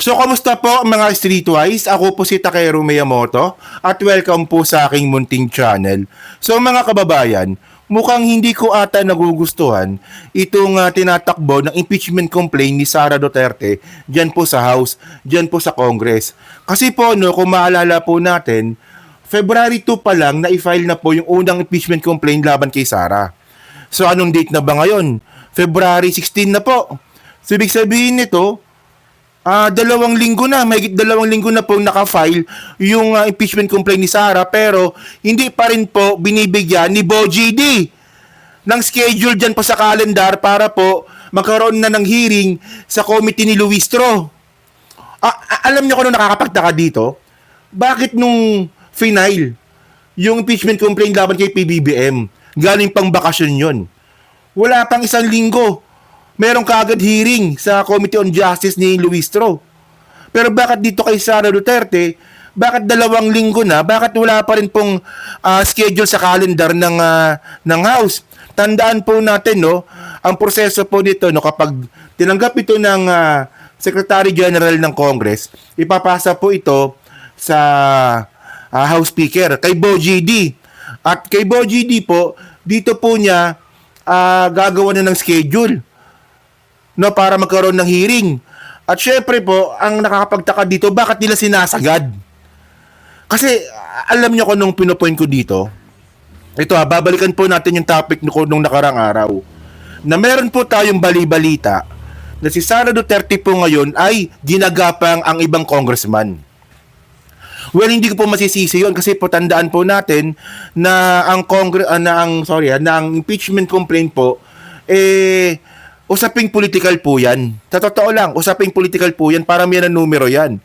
So, kamusta po mga Streetwise? Ako po si Takeru Miyamoto at welcome po sa aking munting channel. So mga kababayan, mukhang hindi ko ata nagugustuhan itong tinatakbo ng impeachment complaint ni Sara Duterte dyan po sa House, dyan po sa Congress. Kasi po, no, kung maalala po natin, February 2 pa lang na-file na po yung unang impeachment complaint laban kay Sara. So anong date na ba ngayon? February 16 na po. So ibig sabihin nito, 2 linggo na, mahigit 2 linggo na po naka-file yung impeachment complaint ni Sara, pero hindi pa rin po binibigyan ni Boji D ng schedule dyan po sa calendar para po magkaroon na ng hearing sa committee ni Luistro. Alam niyo kung ano nakakapagtaka dito? Bakit nung final yung impeachment complaint laban kay PBBM, galing pang bakasyon yun? Wala pang 1 linggo merong kaagad hearing sa Committee on Justice ni Luistro. Pero bakit dito kay Sara Duterte, bakit 2 linggo na, bakit wala pa rin pong schedule sa calendar ng House? Tandaan po natin, no, ang proseso po nito, no, kapag tinanggap ito ng Secretary General ng Congress, ipapasa po ito sa House Speaker, kay Boji D. At kay Boji D po, dito po niya gagawa na ng schedule, no, para magkaroon ng hearing. At syempre po, ang nakakapagtaka dito, bakit nila sinasagad? Kasi alam niyo kung nung pinopoint ko dito, ito babalikan po natin yung topic nung nakarang araw, na meron po tayong bali-balita na si Sara Duterte po ngayon ay ginagapang ang ibang congressman. Well, hindi ko po masisisi yun kasi po tandaan po natin na ang impeachment complaint po usaping political po yan. Sa totoo lang, usaping political po yan, para may na numero yan.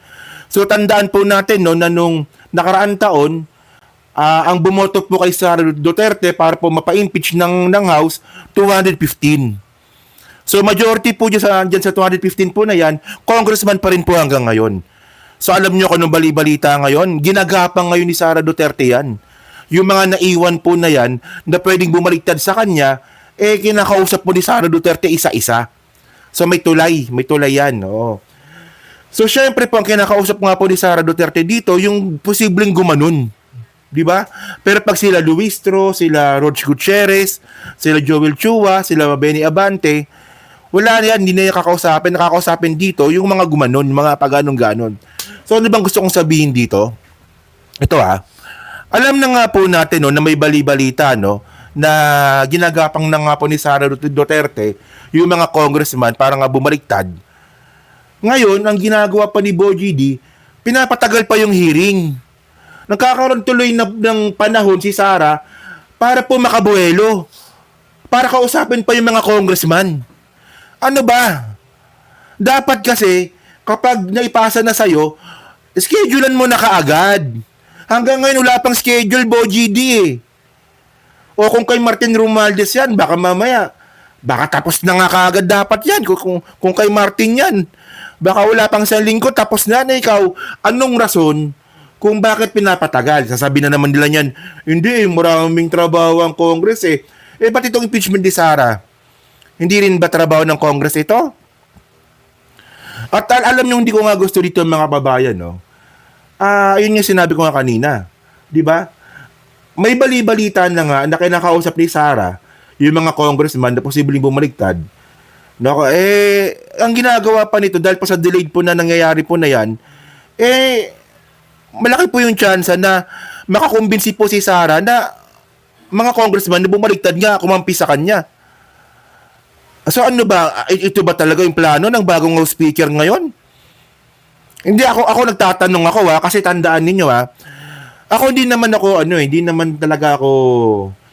So tandaan po natin, no, na nung nakaraan taon, ang bumoto po kay Sara Duterte para po mapa-impeach ng House, 215. So majority po dyan sa 215 po na yan, congressman pa rin po hanggang ngayon. So alam nyo kung anong bali-balita ngayon, ginagapang ngayon ni Sara Duterte yan. Yung mga naiwan po na yan, na pwedeng bumaliktad sa kanya, kinakausap mo ni Sara Duterte isa-isa. So may tulay yan. Oo. So syempre po, ang kinakausap nga po ni Sara Duterte dito, yung posibleng gumanon. Di ba? Pero pag sila Luistro, sila Roch Gutierrez, sila Joel Chua, sila Benny Abante, wala yan, hindi na nakakausapin dito yung mga gumanon, yung mga pag-ganon. So ano bang gusto kong sabihin dito? Ito alam na nga po natin, no, na may bali-balita, no, na ginagapang na nga po ni Sara Duterte yung mga congressman para nga bumaliktad. Ngayon, ang ginagawa pa ni Boji D, pinapatagal pa yung hearing. Nagkakaroon tuloy ng panahon si Sara para po makabuelo, para kausapin pa yung mga congressman. Ano ba? Dapat kasi, kapag naipasa na sa'yo, schedulean mo na kaagad. Hanggang ngayon, wala pang schedule, Boji D O kung kay Martin Romualdez yan, baka mamaya, baka tapos na nga kaagad dapat yan. Kung kay Martin yan, baka wala pang 1 linggo, tapos na ikaw. Anong rason kung bakit pinapatagal? Sasabi na naman nila yan, hindi, maraming trabaho ang Congress ba't itong impeachment ni Sara? Hindi rin ba trabaho ng Congress ito? At alam nyo, hindi ko nga gusto dito mga babayan, no? Yun yung sinabi ko nga kanina. Di ba? May bali-balita na nga na kinakausap ni Sara yung mga congressman na posibleng bumaliktad. Nako, ang ginagawa pa nito dahil pa sa delayed po na nangyayari po na yan, malaki po yung chance na makakumbinsi po si Sara na mga congressman na bumaliktad nga, kumampi sa kanya. So ano ba, ito ba talaga yung plano ng bagong House Speaker ngayon? Hindi ako nagtatanong kasi tandaan ninyo ako hindi naman talaga ako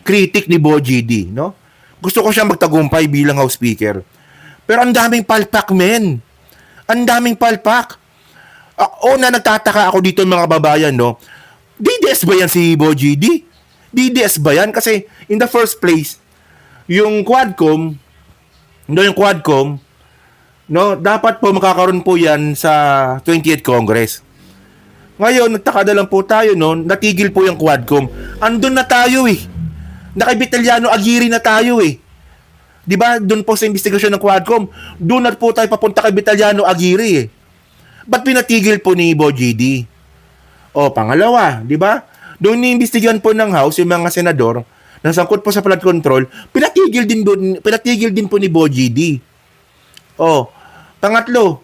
critic ni Boji D, no? Gusto ko siya magtagumpay bilang House Speaker. Pero ang daming palpak, men. Ang daming palpak. Nagtataka ako dito mga babayan, no? DDS ba yan si Boji D? DDS ba yan? Kasi in the first place, yung Quadcom, no, dapat po makakaroon po yan sa 20th Congress. Ngayon, nagtaka na lang po tayo, no? Natigil po yung Quadcom. Andun na tayo Naka-Vitaliano Aguirre na tayo Di ba? Doon po sa investigasyon ng Quadcom, doon na po tayo papunta kay Vitaliano Aguirre Ba't pinatigil po ni Boji D? O, pangalawa, di ba? Doon niimbestigahan po ng House yung mga senador na sangkot po sa flood control, pinatigil din po ni Boji D. O, pangatlo,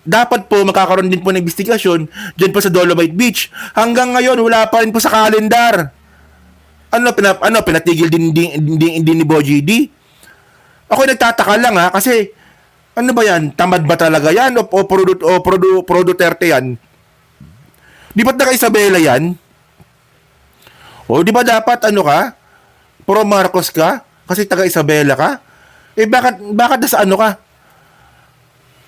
dapat po makakaroon din po ng investigasyon dyan po sa Dolomite Beach. Hanggang ngayon, wala pa rin po sa kalendar. Pinatigil din ni Boji D? Ako nagtataka lang ha, kasi ano ba yan? Tamad ba talaga yan? O pro Duterte yan? Di ba't naka-Isabela yan? O di ba dapat pro Marcos ka? Kasi taga-Isabela ka? Bakit nasa ka?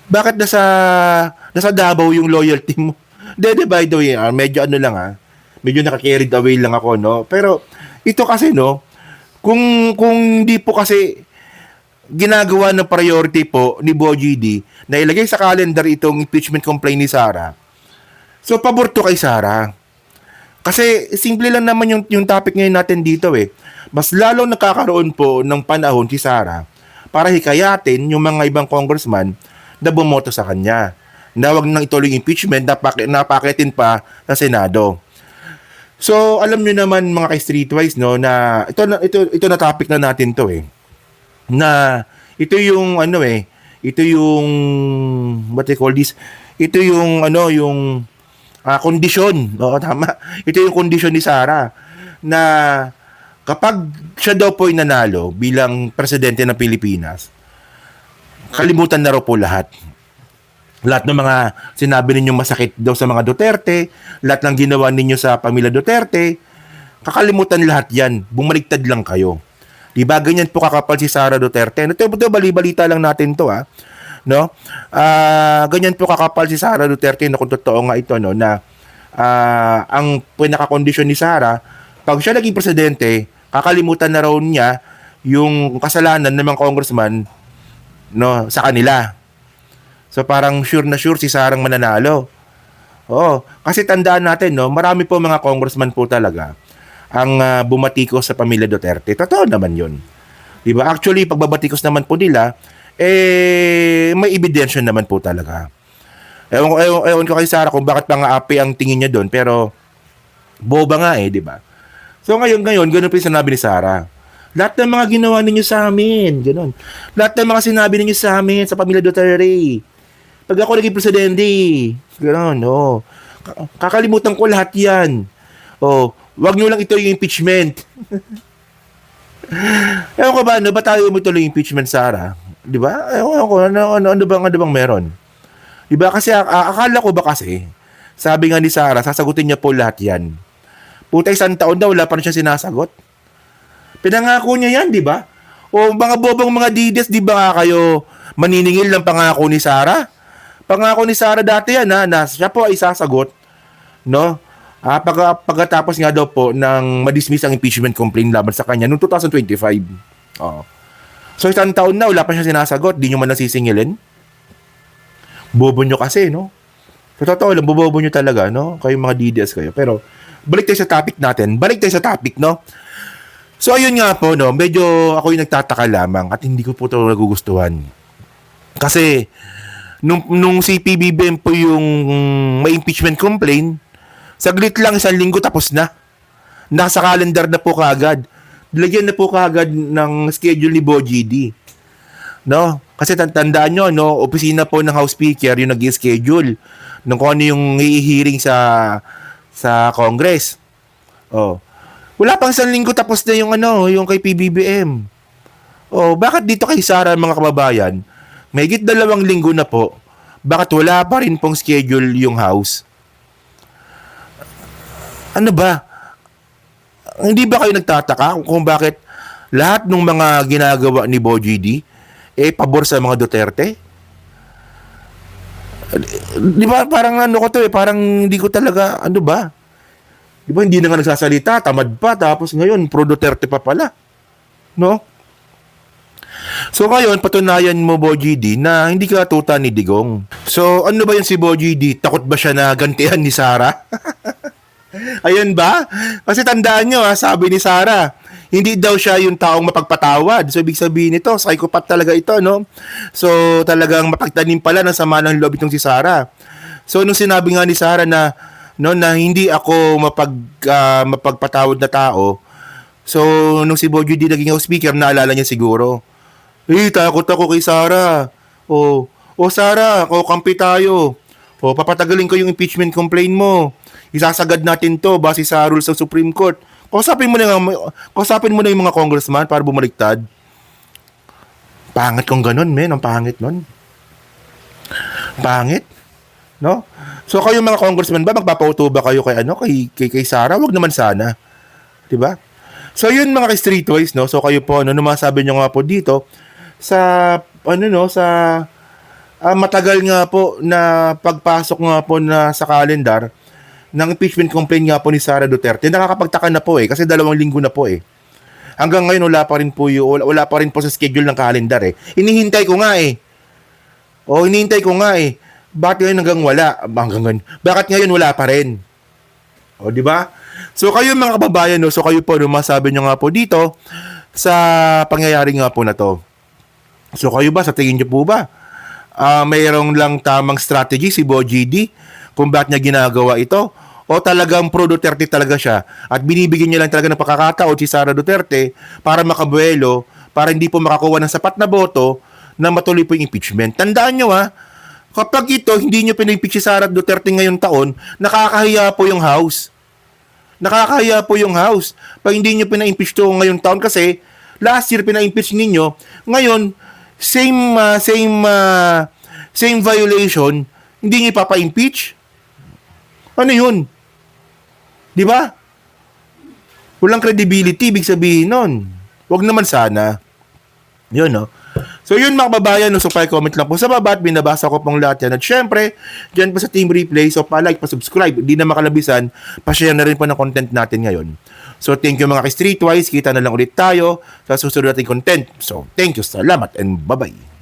Bakit nasa Davao yung loyalty mo? By the way, medyo medyo naka-carried away lang ako, no? Pero ito kasi, no, kung hindi po kasi ginagawa ng priority po ni Boji D na ilagay sa calendar itong impeachment complaint ni Sara, so pabor to kay Sara. Kasi simple lang naman yung topic ngayon natin dito eh. Mas lalong nakakaroon po ng panahon si Sara para hikayatin yung mga ibang congressman na bumoto sa kanya. Na wag nang ituloy impeachment, napakitin pa sa Senado. So, alam nyo naman mga ka-streetwise, no, na ito na topic na natin to eh. Na ito yung ito yung what they call this? Ito yung yung kondisyon. Oo, tama. Ito yung kondisyon ni Sara na kapag siya daw po ay nanalo bilang presidente ng Pilipinas, kalimutan na raw po lahat. Lahat ng mga sinabi ninyo masakit daw sa mga Duterte, lahat ng ginawa ninyo sa pamilya Duterte, kakalimutan lahat yan. Bumaliktad lang kayo. Diba? Ganyan po kakapal si Sara Duterte. Ito bali-balita lang natin to no? Ganyan po kakapal si Sara Duterte na kung totoo nga ito, no, na ang pinaka-kondisyon ni Sara, pag siya naging presidente, kakalimutan na raw niya yung kasalanan ng mga congressman, no, sa kanila. So parang sure na sure si Sarang mananalo. Oo, kasi tandaan natin, no, marami po mga congressman po talaga ang bumatikos sa pamilya Duterte. Totoo naman 'yun. 'Di ba? Actually, pagbabatikos naman po nila, may ebidensya naman po talaga. Ewan ko kay Sara kung bakit pa nga api ang tingin niya doon, pero boba nga 'di ba? So ngayon, ganun po yung sinabi ni Sara. Lahat ng mga ginawa ninyo sa amin, ganun. Lahat ng mga sinabi ninyo sa amin, sa pamilya Duterte. Pag ako naging presidente, gano'n, kakalimutan ko lahat yan. Wag nyo lang ito yung impeachment. Ewan ko ba, ba tayo mo ituloy yung impeachment, Sara? Di ba? Ewan ko, ano bang meron? Di ba? Kasi akala ko ba kasi, sabi nga ni Sara, sasagutin niya po lahat yan. Puta, 1 taon daw, wala pa rin siya sinasagot. Pinangako niya yan, di ba? O mga bobong mga dides, di ba kayo maniningil ng pangako ni Sara? Pangako ni Sara dati yan na siya po ay sasagot, no? Pagkatapos nga daw po ng madismiss ang impeachment complaint laban sa kanya noong 2025. So 1 taon na wala pa siya sinasagot, di nyo man nasisingilin. Bobo nyo kasi, no? Totoo lang, bobo nyo talaga, no? Kayong mga DDS kayo. Pero balik tayo sa topic, no? So ayun nga po, no, medyo ako yung nagtataka lamang at hindi ko po ito nagugustuhan. Kasi nung si PBBM po yung may impeachment complaint, saglit lang 1 linggo tapos na. Nasa calendar na po kaagad. Lagyan na po kaagad ng schedule ni Boji D. No? Kasi tandaan nyo, no, opisina po ng House Speaker yung nag-schedule ng kung ano yung i-hearing sa Congress. Wala pang 1 linggo tapos na yung kay PBBM. Bakit dito kay Sara mga kababayan? Mahigit 2 linggo na po. Bakit wala pa rin pong schedule yung House? Ano ba? Hindi ba kayo nagtataka kung bakit lahat ng mga ginagawa ni Boji D pabor sa mga Duterte? Di ba parang parang hindi ko talaga, ano ba? Di ba hindi na nga nagsasalita, tamad pa, tapos ngayon pro Duterte pa pala. No? So ngayon, patunayan mo, Boji D, na hindi ka tuta ni Digong. So ano ba yan si Boji D? Takot ba siya na gantihan ni Sara? Ayun ba? Kasi tandaan nyo, sabi ni Sara, hindi daw siya yung taong mapagpatawad. So, ibig sabihin nito, psychopath talaga ito, no? So, talagang mapagtanim pala ng sama ng loob itong si Sarah. So, nung sinabi nga ni Sarah na, no, na hindi ako mapagpatawad na tao, so, nung si Bojo D naging house speaker, naalala niya siguro, takot ako kay Sarah. Sarah, kampi tayo. Papatagalin ko yung impeachment complaint mo. Isasagad natin to base sa rules ng Supreme Court. Kausapin mo na yung mga congressman para bumaliktad. Pangit kung ganun, men. Ang pangit nun. Pangit. No? So, kayo mga congressman ba, magpapauto ba kayo kay Sarah? Wag naman sana. Diba? So, yun mga ka-streetwise, no? So, kayo po, masabi nyo nga po dito, matagal nga po na pagpasok nga po na sa calendar ng impeachment complaint nga po ni Sara Duterte, nakakapagtaka na po kasi 2 linggo na po Hanggang ngayon wala pa rin po sa schedule ng calendar Hinihintay ko nga hinihintay ko nga Bakit ngayon hanggang wala? Bakit ngayon wala pa rin? Di ba? So kayo mga kababayan, so kayo po, masabi nyo nga po dito sa pangyayari nga po na to. So kayo ba, sa tingin nyo po ba, mayroong lang tamang strategy si Bojo D kung bakit niya ginagawa ito? O talagang pro-Duterte talaga siya at binibigyan niya lang talaga ng pagkakataon si Sara Duterte para makabuelo, para hindi po makakuha ng sapat na boto na matuloy po yung impeachment. Tandaan nyo kapag ito, hindi nyo pinimpeach si Sara Duterte ngayong taon, nakakahiya po yung House. Nakakahiya po yung House. Pag hindi nyo pina-impeach to ngayong taon kasi last year pina-impeach ninyo, ngayon, same violation, hindi nyo ipapa-impeach? Ano yun? Di ba? Walang credibility, ibig sabihin nun. Wag naman sana. Yun, no? So, yun mga kababayan, so pa-comment lang po sa baba at binabasa ko pong lahat yan. At syempre, dyan po sa Team Replay, so pa-like, pa-subscribe, hindi na makalabisan, pa-share na rin po ng content natin ngayon. So, thank you mga ka-Streetwise, kita na lang ulit tayo sa susunod nating content. So, thank you, salamat, and bye-bye.